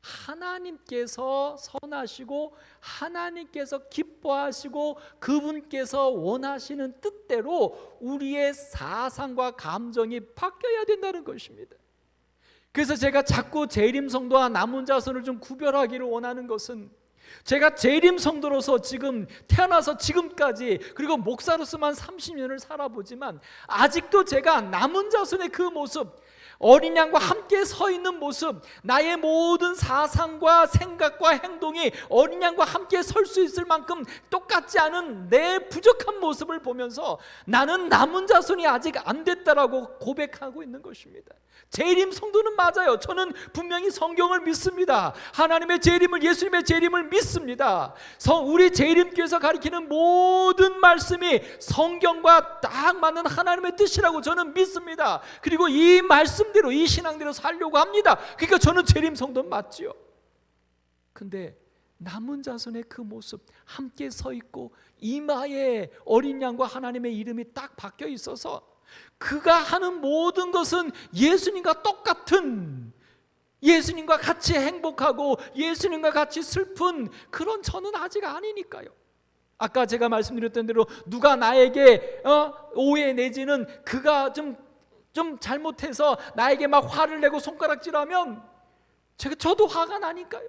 [SPEAKER 1] 하나님께서 선하시고 하나님께서 기뻐하시고 그분께서 원하시는 뜻대로 우리의 사상과 감정이 바뀌어야 된다는 것입니다. 그래서 제가 자꾸 재림 성도와 남은 자손을 좀 구별하기를 원하는 것은, 제가 재림 성도로서 지금 태어나서 지금까지, 그리고 목사로서만 30년을 살아보지만 아직도 제가 남은 자손의 그 모습, 어린 양과 함께 서 있는 모습, 나의 모든 사상과 생각과 행동이 어린 양과 함께 설 수 있을 만큼 똑같지 않은 내 부족한 모습을 보면서 나는 남은 자손이 아직 안 됐다라고 고백하고 있는 것입니다. 재림 성도는 맞아요. 저는 분명히 성경을 믿습니다. 하나님의 재림을, 예수님의 재림을 믿습니다. 우리 재림교회에서 가리키는 모든 말씀이 성경과 딱 맞는 하나님의 뜻이라고 저는 믿습니다. 그리고 이 말씀대로, 이 신앙대로 살려고 합니다. 그러니까 저는 재림 성도는 맞지요. 근데 남은 자손의 그 모습, 함께 서 있고 이마에 어린 양과 하나님의 이름이 딱 박혀 있어서 그가 하는 모든 것은 예수님과 똑같은, 예수님과 같이 행복하고 예수님과 같이 슬픈 그런 저는 아직 아니니까요. 아까 제가 말씀드렸던 대로 누가 나에게 오해 내지는 그가 좀 잘못해서 나에게 막 화를 내고 손가락질하면 저도 화가 나니까요.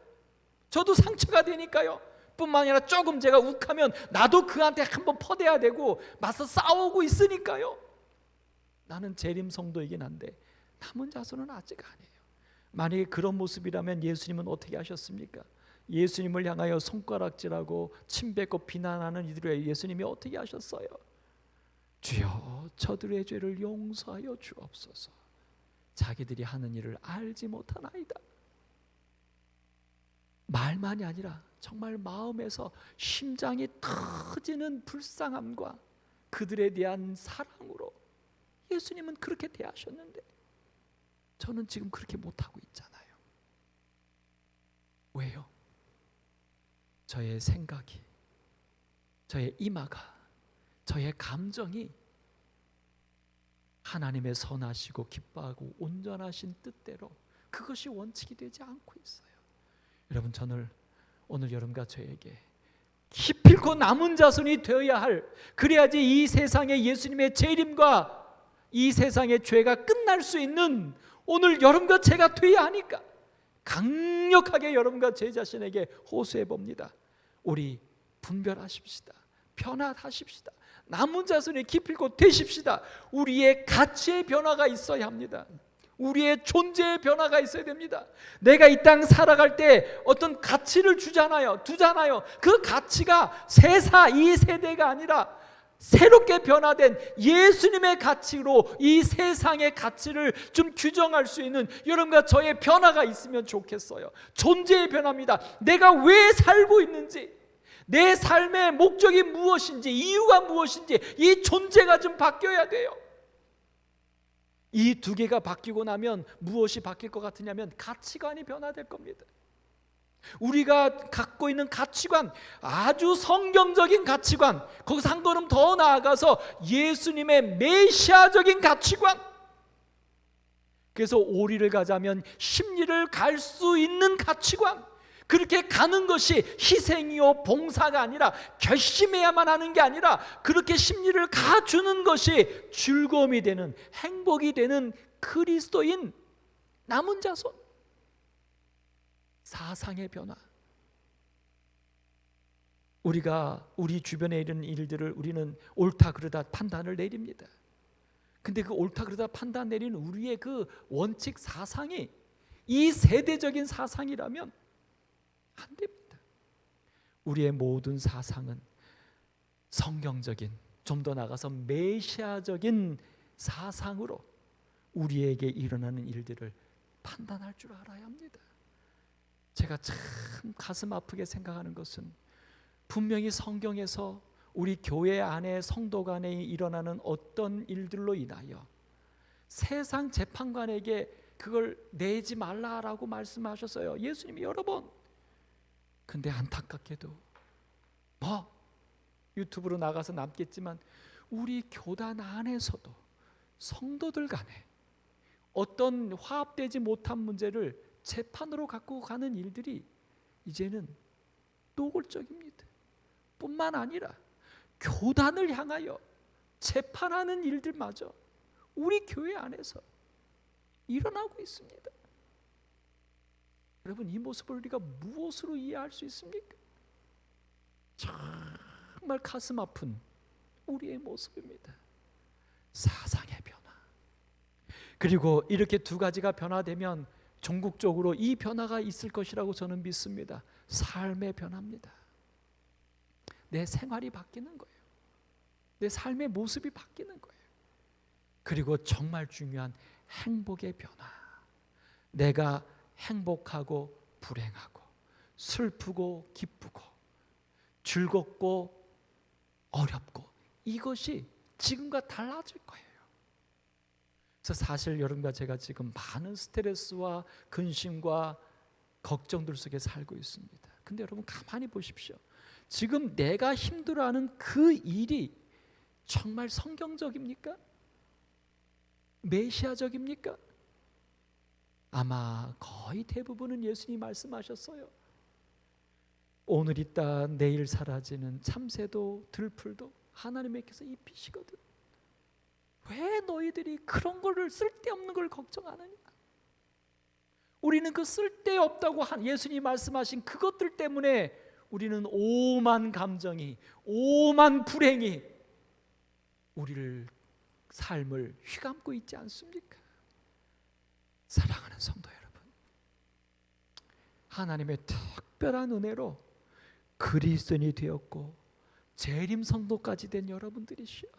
[SPEAKER 1] 저도 상처가 되니까요. 뿐만 아니라 조금 제가 욱하면 나도 그한테 한번 퍼대야 되고 맞서 싸우고 있으니까요. 나는 재림 성도이긴 한데 남은 자손은 아직 아니에요. 만약에 그런 모습이라면 예수님은 어떻게 하셨습니까? 예수님을 향하여 손가락질하고 침뱉고 비난하는 이들을 예수님이 어떻게 하셨어요? 주여, 저들의 죄를 용서하여 주옵소서. 자기들이 하는 일을 알지 못하나이다. 말만이 아니라 정말 마음에서 심장이 터지는 불쌍함과 그들에 대한 사랑으로 예수님은 그렇게 대하셨는데 저는 지금 그렇게 못하고 있잖아요. 왜요? 저의 생각이, 저의 이마가, 저의 감정이 하나님의 선하시고 기뻐하고 온전하신 뜻대로 그것이 원칙이 되지 않고 있어요. 여러분, 저는 오늘 여러분과 저에게 기필코 남은 자손이 되어야 할, 그래야지 이 세상의 예수님의 재림과 이 세상의 죄가 끝날 수 있는 오늘 여러분과 제가 되어야 하니까 강력하게 여러분과 제 자신에게 호소해 봅니다. 우리 분별하십시다. 변화하십시다. 남은 자손이 기필코 되십시다. 우리의 가치의 변화가 있어야 합니다. 우리의 존재의 변화가 있어야 됩니다. 내가 이 땅 살아갈 때 어떤 가치를 두잖아요. 그 가치가 이 세대가 아니라 새롭게 변화된 예수님의 가치로 이 세상의 가치를 좀 규정할 수 있는 여러분과 저의 변화가 있으면 좋겠어요. 존재의 변화입니다. 내가 왜 살고 있는지, 내 삶의 목적이 무엇인지, 이유가 무엇인지, 이 존재가 좀 바뀌어야 돼요. 이 두 개가 바뀌고 나면 무엇이 바뀔 것 같으냐면 가치관이 변화될 겁니다. 우리가 갖고 있는 가치관, 아주 성경적인 가치관, 거기서 한 걸음 더 나아가서 예수님의 메시아적인 가치관, 그래서 오리를 가자면 십리를 갈 수 있는 가치관, 그렇게 가는 것이 희생이요 봉사가 아니라 결심해야만 하는 게 아니라 그렇게 십리를 가주는 것이 즐거움이 되는, 행복이 되는 그리스도인 남은 자손. 사상의 변화. 우리가 우리 주변에 있는 일들을 우리는 옳다 그르다 판단을 내립니다. 근데 그 옳다 그르다 판단 내리는 우리의 그 원칙 사상이 이 세대적인 사상이라면 안 됩니다. 우리의 모든 사상은 성경적인, 좀 더 나아가서 메시아적인 사상으로 우리에게 일어나는 일들을 판단할 줄 알아야 합니다. 제가 참 가슴 아프게 생각하는 것은 분명히 성경에서 우리 교회 안에 성도 간에 일어나는 어떤 일들로 인하여 세상 재판관에게 그걸 내지 말라라고 말씀하셨어요. 예수님이 여러 번. 근데 안타깝게도 유튜브로 나가서 남겠지만 우리 교단 안에서도 성도들 간에 어떤 화합되지 못한 문제를 재판으로 갖고 가는 일들이 이제는 노골적입니다. 뿐만 아니라 교단을 향하여 재판하는 일들마저 우리 교회 안에서 일어나고 있습니다. 여러분, 이 모습을 우리가 무엇으로 이해할 수 있습니까? 정말 가슴 아픈 우리의 모습입니다. 사상의 변화. 그리고 이렇게 두 가지가 변화되면 종국적으로 이 변화가 있을 것이라고 저는 믿습니다. 삶의 변화입니다. 내 생활이 바뀌는 거예요. 내 삶의 모습이 바뀌는 거예요. 그리고 정말 중요한 행복의 변화. 내가 행복하고 불행하고 슬프고 기쁘고 즐겁고 어렵고 이것이 지금과 달라질 거예요. 그래서 사실 여러분과 제가 지금 많은 스트레스와 근심과 걱정들 속에 살고 있습니다. 근데 여러분 가만히 보십시오. 지금 내가 힘들어하는 그 일이 정말 성경적입니까? 메시아적입니까? 아마 거의 대부분은 예수님이 말씀하셨어요. 오늘 있다 내일 사라지는 참새도 들풀도 하나님께서 입히시거든. 왜 너희들이 그런 거를 쓸데없는 걸 걱정하느냐? 우리는 그 쓸데없다고 한 예수님이 말씀하신 그것들 때문에 우리는 오만 감정이, 오만 불행이 우리를 삶을 휘감고 있지 않습니까? 사랑하는 성도 여러분, 하나님의 특별한 은혜로 그리스도인이 되었고 재림 성도까지 된 여러분들이시여,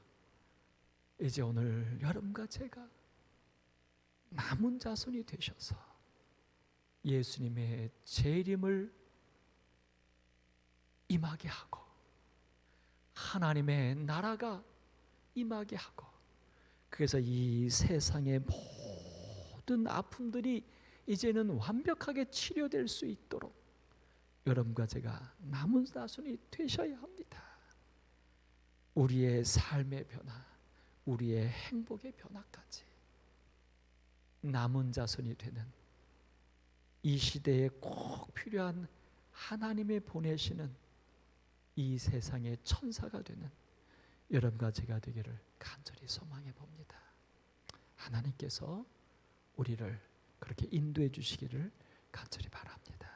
[SPEAKER 1] 이제 오늘 여러분과 제가 남은 자손이 되셔서 예수님의 재림을 임하게 하고 하나님의 나라가 임하게 하고, 그래서 이 세상의 모든 아픔들이 이제는 완벽하게 치료될 수 있도록 여러분과 제가 남은 자손이 되셔야 합니다. 우리의 삶의 변화, 우리의 행복의 변화까지 남은 자손이 되는 이 시대에 꼭 필요한 하나님의 보내시는 이 세상의 천사가 되는 여러분과 제가 되기를 간절히 소망해 봅니다. 하나님께서 우리를 그렇게 인도해 주시기를 간절히 바랍니다.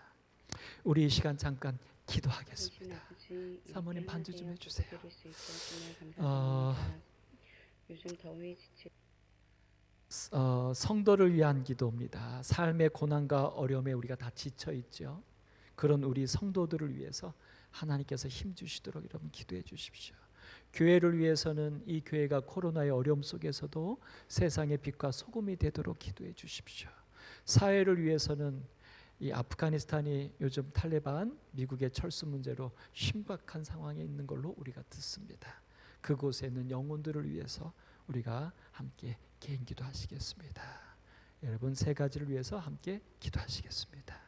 [SPEAKER 1] 우리 이 시간 잠깐 기도하겠습니다. 사모님 반주 좀 해주세요.
[SPEAKER 2] 요즘 더위 지치
[SPEAKER 1] 성도를 위한 기도입니다. 삶의 고난과 어려움에 우리가 다 지쳐 있죠. 그런 우리 성도들을 위해서 하나님께서 힘 주시도록 여러분 기도해 주십시오. 교회를 위해서는 이 교회가 코로나의 어려움 속에서도 세상의 빛과 소금이 되도록 기도해 주십시오. 사회를 위해서는 이 아프가니스탄이 요즘 탈레반, 미국의 철수 문제로 심각한 상황에 있는 걸로 우리가 듣습니다. 그곳에 있는 영혼들을 위해서 우리가 함께 개인 기도하시겠습니다. 여러분 세 가지를 위해서 함께 기도하시겠습니다.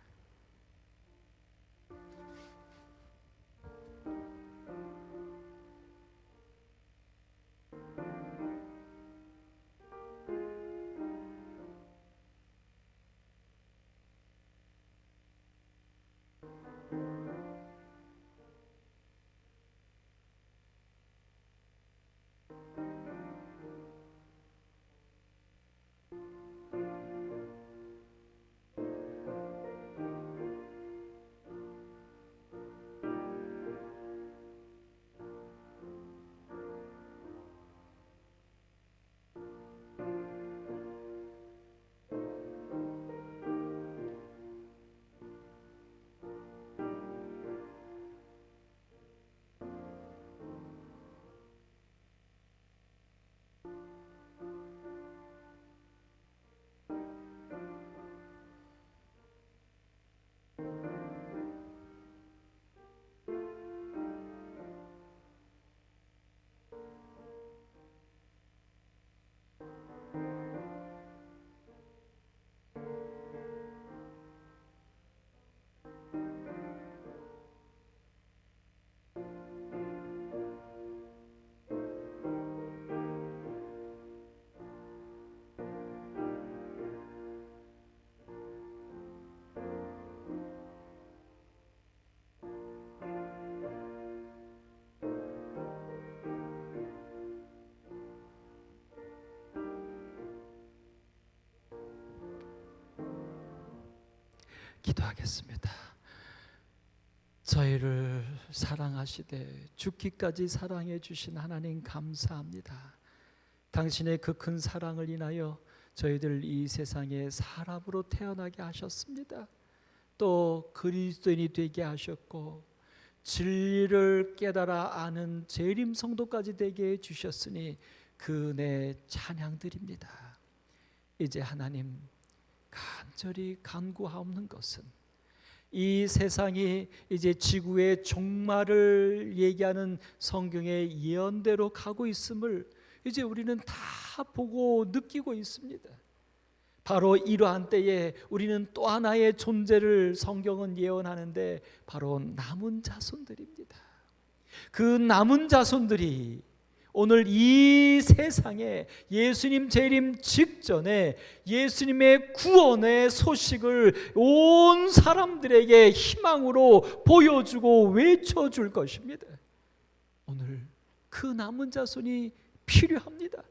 [SPEAKER 1] 기도하겠습니다. 저희를 사랑하시되 죽기까지 사랑해 주신 하나님 감사합니다. 당신의 그 큰 사랑을 인하여 저희들 이 세상에 사람으로 태어나게 하셨습니다. 또 그리스도인이 되게 하셨고 진리를 깨달아 아는 재림 성도까지 되게 해주셨으니 그 은혜 찬양드립니다. 이제 하나님 간절히 간구하옵는 것은 이 세상이 이제 지구의 종말을 얘기하는 성경의 예언대로 가고 있음을 이제 우리는 다 보고 느끼고 있습니다. 바로 이러한 때에 우리는 또 하나의 존재를 성경은 예언하는데 바로 남은 자손들입니다. 그 남은 자손들이 오늘 이 세상에 예수님 재림 직전에 예수님의 구원의 소식을 온 사람들에게 희망으로 보여주고 외쳐줄 것입니다. 오늘 그 남은 자손이 필요합니다.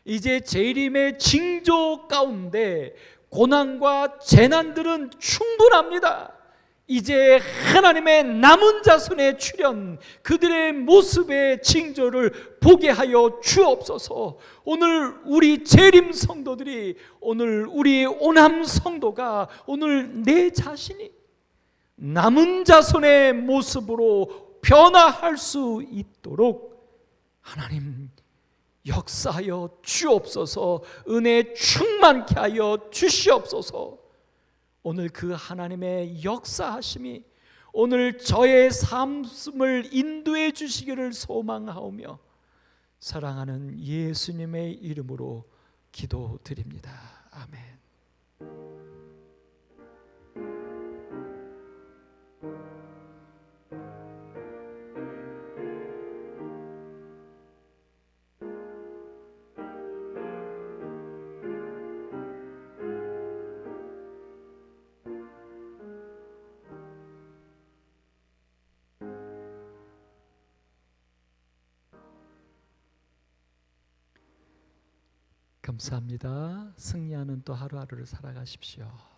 [SPEAKER 1] 이제 재림의 징조 가운데 고난과 재난들은 충분합니다. 이제 하나님의 남은 자손의 출현, 그들의 모습의 징조를 보게 하여 주옵소서. 오늘 우리 재림 성도들이, 오늘 우리 오남 성도가, 오늘 내 자신이 남은 자손의 모습으로 변화할 수 있도록 하나님 역사하여 주옵소서. 은혜 충만케 하여 주시옵소서. 오늘 그 하나님의 역사하심이 오늘 저의 삶을 인도해 주시기를 소망하오며 사랑하는 예수님의 이름으로 기도드립니다. 아멘. 감사합니다. 승리하는 또 하루하루를 살아가십시오.